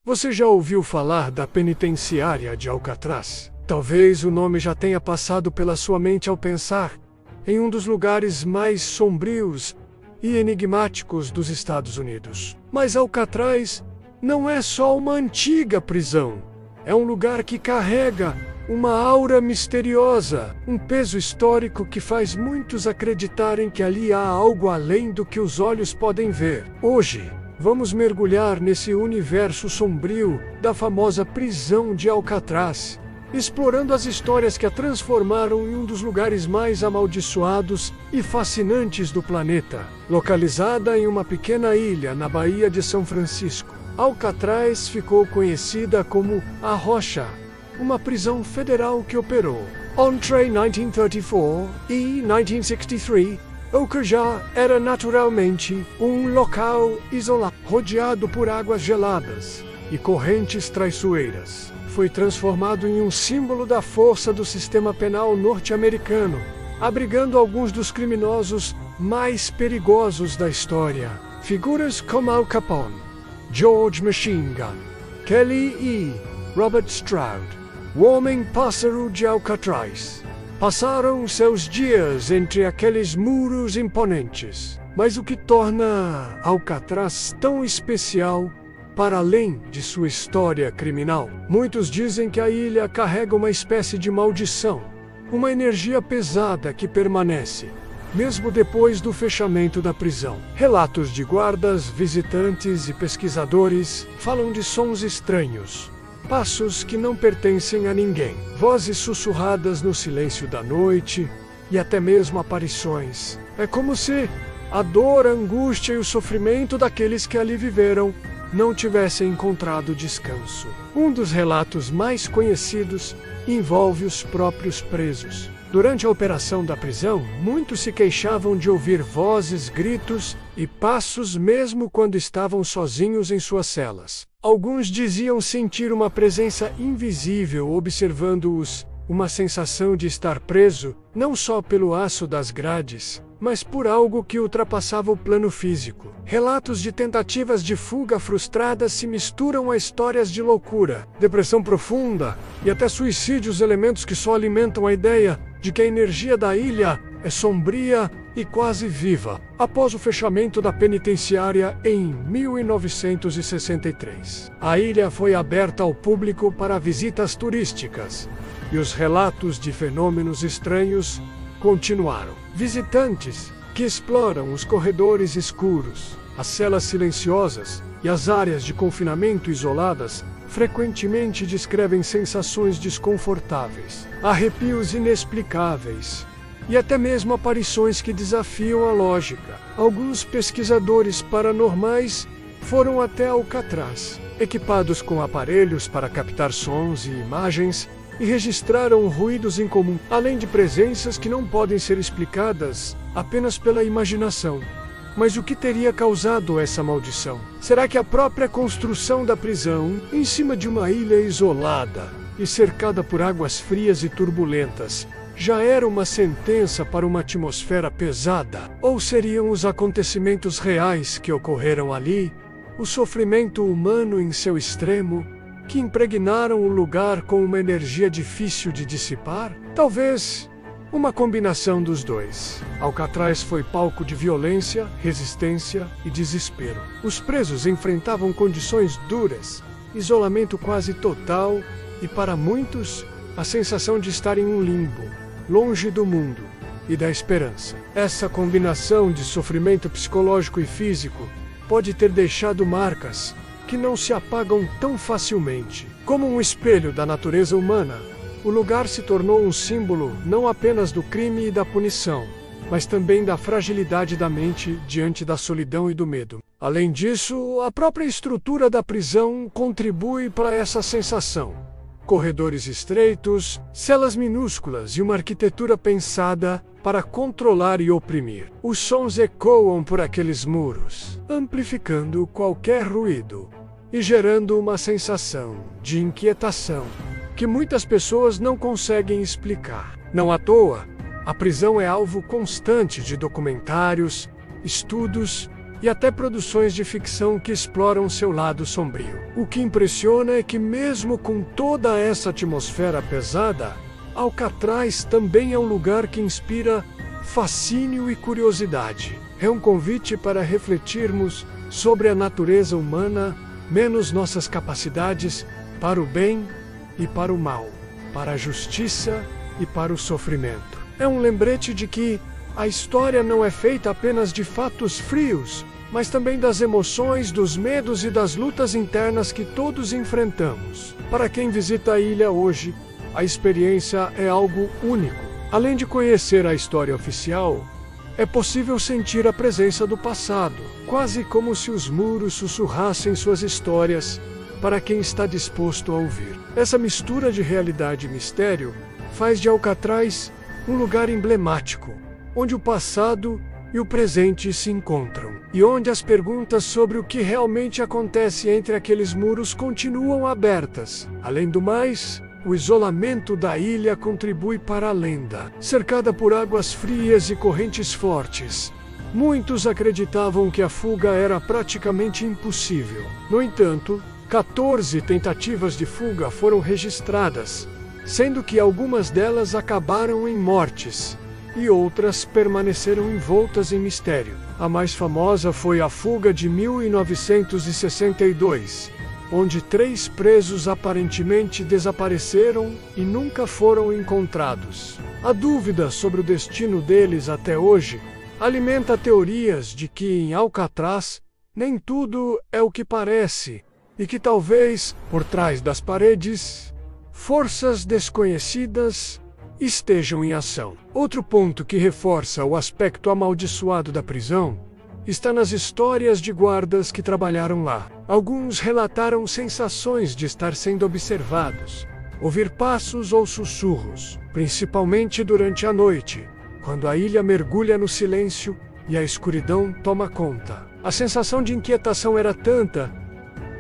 Você já ouviu falar da penitenciária de Alcatraz? Talvez o nome já tenha passado pela sua mente ao pensar em um dos lugares mais sombrios e enigmáticos dos Estados Unidos. Mas Alcatraz não é só uma antiga prisão. É um lugar que carrega uma aura misteriosa, um peso histórico que faz muitos acreditarem que ali há algo além do que os olhos podem ver. Hoje, vamos mergulhar nesse universo sombrio da famosa prisão de Alcatraz, explorando as histórias que a transformaram em um dos lugares mais amaldiçoados e fascinantes do planeta. Localizada em uma pequena ilha na Baía de São Francisco, Alcatraz ficou conhecida como a Rocha, uma prisão federal que operou entre 1934 e 1963. Alcatraz era naturalmente um local isolado, rodeado por águas geladas e correntes traiçoeiras. Foi transformado em um símbolo da força do sistema penal norte-americano, abrigando alguns dos criminosos mais perigosos da história. Figuras como Al Capone, George Machine Gun, Kelly E. Robert Stroud, o Homem-Pássaro de Alcatraz, passaram seus dias entre aqueles muros imponentes. Mas o que torna Alcatraz tão especial, para além de sua história criminal? Muitos dizem que a ilha carrega uma espécie de maldição, uma energia pesada que permanece, mesmo depois do fechamento da prisão. Relatos de guardas, visitantes e pesquisadores falam de sons estranhos, passos que não pertencem a ninguém, vozes sussurradas no silêncio da noite e até mesmo aparições. É como se a dor, a angústia e o sofrimento daqueles que ali viveram não tivessem encontrado descanso. Um dos relatos mais conhecidos envolve os próprios presos. Durante a operação da prisão, muitos se queixavam de ouvir vozes, gritos e passos mesmo quando estavam sozinhos em suas celas. Alguns diziam sentir uma presença invisível observando-os, uma sensação de estar preso, não só pelo aço das grades, mas por algo que ultrapassava o plano físico. Relatos de tentativas de fuga frustradas se misturam a histórias de loucura, depressão profunda e até suicídios, elementos que só alimentam a ideia de que a energia da ilha é sombria e quase viva. Após o fechamento da penitenciária em 1963, a ilha foi aberta ao público para visitas turísticas e os relatos de fenômenos estranhos continuaram. Visitantes que exploram os corredores escuros, as celas silenciosas e as áreas de confinamento isoladas frequentemente descrevem sensações desconfortáveis, arrepios inexplicáveis e até mesmo aparições que desafiam a lógica. Alguns pesquisadores paranormais foram até Alcatraz, equipados com aparelhos para captar sons e imagens, e registraram ruídos incomuns, além de presenças que não podem ser explicadas apenas pela imaginação. Mas o que teria causado essa maldição? Será que a própria construção da prisão, em cima de uma ilha isolada e cercada por águas frias e turbulentas, já era uma sentença para uma atmosfera pesada? Ou seriam os acontecimentos reais que ocorreram ali, o sofrimento humano em seu extremo, que impregnaram o lugar com uma energia difícil de dissipar? Talvez uma combinação dos dois. Alcatraz foi palco de violência, resistência e desespero. Os presos enfrentavam condições duras, isolamento quase total e, para muitos, a sensação de estar em um limbo, longe do mundo e da esperança. Essa combinação de sofrimento psicológico e físico pode ter deixado marcas que não se apagam tão facilmente. Como um espelho da natureza humana, o lugar se tornou um símbolo não apenas do crime e da punição, mas também da fragilidade da mente diante da solidão e do medo. Além disso, a própria estrutura da prisão contribui para essa sensação. Corredores estreitos, celas minúsculas e uma arquitetura pensada para controlar e oprimir. Os sons ecoam por aqueles muros, amplificando qualquer ruído e gerando uma sensação de inquietação que muitas pessoas não conseguem explicar. Não à toa, a prisão é alvo constante de documentários, estudos e até produções de ficção que exploram seu lado sombrio. O que impressiona é que, mesmo com toda essa atmosfera pesada, Alcatraz também é um lugar que inspira fascínio e curiosidade. É um convite para refletirmos sobre a natureza humana, menos nossas capacidades para o bem e para o mal, para a justiça e para o sofrimento. É um lembrete de que a história não é feita apenas de fatos frios, mas também das emoções, dos medos e das lutas internas que todos enfrentamos. Para quem visita a ilha hoje, a experiência é algo único. Além de conhecer a história oficial, é possível sentir a presença do passado, quase como se os muros sussurrassem suas histórias para quem está disposto a ouvir. Essa mistura de realidade e mistério faz de Alcatraz um lugar emblemático, onde o passado e o presente se encontram, e onde as perguntas sobre o que realmente acontece entre aqueles muros continuam abertas. Além do mais, o isolamento da ilha contribui para a lenda. Cercada por águas frias e correntes fortes, muitos acreditavam que a fuga era praticamente impossível. No entanto, 14 tentativas de fuga foram registradas, sendo que algumas delas acabaram em mortes e outras permaneceram envoltas em mistério. A mais famosa foi a fuga de 1962, onde 3 presos aparentemente desapareceram e nunca foram encontrados. A dúvida sobre o destino deles até hoje alimenta teorias de que em Alcatraz nem tudo é o que parece e que talvez, por trás das paredes, forças desconhecidas estejam em ação. Outro ponto que reforça o aspecto amaldiçoado da prisão está nas histórias de guardas que trabalharam lá. Alguns relataram sensações de estar sendo observados, ouvir passos ou sussurros, principalmente durante a noite, quando a ilha mergulha no silêncio e a escuridão toma conta. A sensação de inquietação era tanta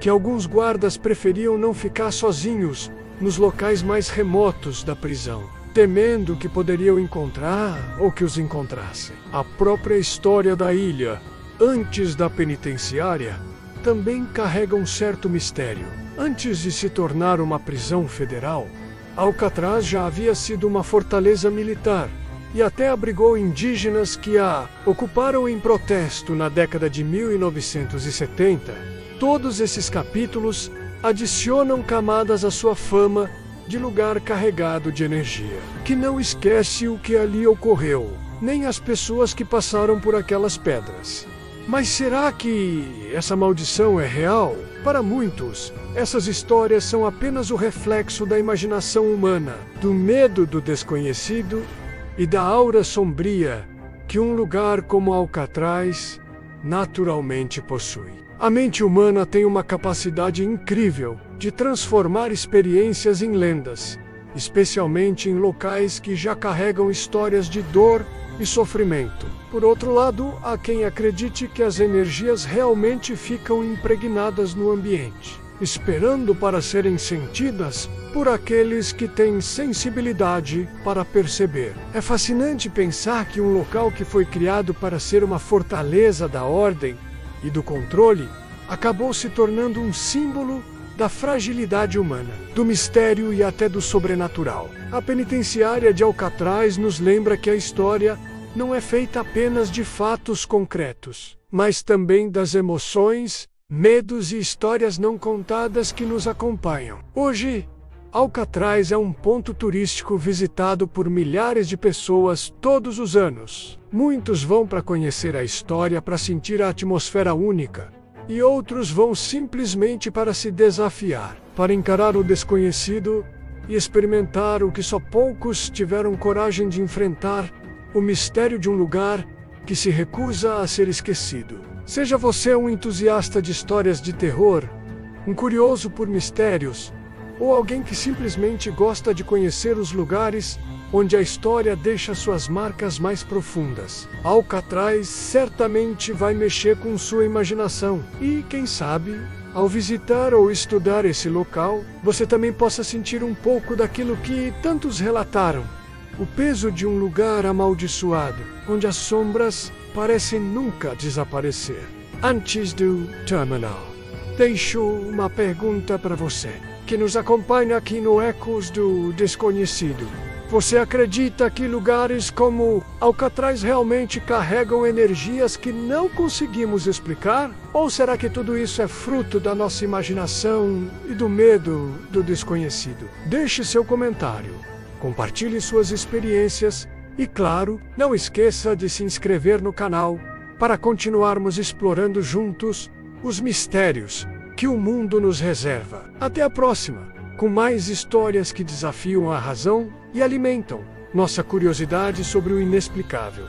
que alguns guardas preferiam não ficar sozinhos nos locais mais remotos da prisão, temendo que poderiam encontrar ou que os encontrassem. A própria história da ilha, antes da penitenciária, também carrega um certo mistério. Antes de se tornar uma prisão federal, Alcatraz já havia sido uma fortaleza militar e até abrigou indígenas que a ocuparam em protesto na década de 1970. Todos esses capítulos adicionam camadas à sua fama de lugar carregado de energia, que não esquece o que ali ocorreu, nem as pessoas que passaram por aquelas pedras. Mas será que essa maldição é real? Para muitos, essas histórias são apenas o reflexo da imaginação humana, do medo do desconhecido e da aura sombria que um lugar como Alcatraz naturalmente possui. A mente humana tem uma capacidade incrível de transformar experiências em lendas, especialmente em locais que já carregam histórias de dor e sofrimento. Por outro lado, há quem acredite que as energias realmente ficam impregnadas no ambiente, esperando para serem sentidas por aqueles que têm sensibilidade para perceber. É fascinante pensar que um local que foi criado para ser uma fortaleza da ordem e do controle acabou se tornando um símbolo da fragilidade humana, do mistério e até do sobrenatural. A penitenciária de Alcatraz nos lembra que a história não é feita apenas de fatos concretos, mas também das emoções, medos e histórias não contadas que nos acompanham. Hoje, Alcatraz é um ponto turístico visitado por milhares de pessoas todos os anos. Muitos vão para conhecer a história, para sentir a atmosfera única, e outros vão simplesmente para se desafiar, para encarar o desconhecido e experimentar o que só poucos tiveram coragem de enfrentar, o mistério de um lugar que se recusa a ser esquecido. Seja você um entusiasta de histórias de terror, um curioso por mistérios, ou alguém que simplesmente gosta de conhecer os lugares onde a história deixa suas marcas mais profundas, Alcatraz certamente vai mexer com sua imaginação. E, quem sabe, ao visitar ou estudar esse local, você também possa sentir um pouco daquilo que tantos relataram: o peso de um lugar amaldiçoado, onde as sombras parecem nunca desaparecer. Antes do terminal, deixo uma pergunta para você, que nos acompanha aqui no Ecos do Desconhecido. Você acredita que lugares como Alcatraz realmente carregam energias que não conseguimos explicar? Ou será que tudo isso é fruto da nossa imaginação e do medo do desconhecido? Deixe seu comentário, compartilhe suas experiências e, claro, não esqueça de se inscrever no canal para continuarmos explorando juntos os mistérios que o mundo nos reserva. Até a próxima, com mais histórias que desafiam a razão e alimentam nossa curiosidade sobre o inexplicável.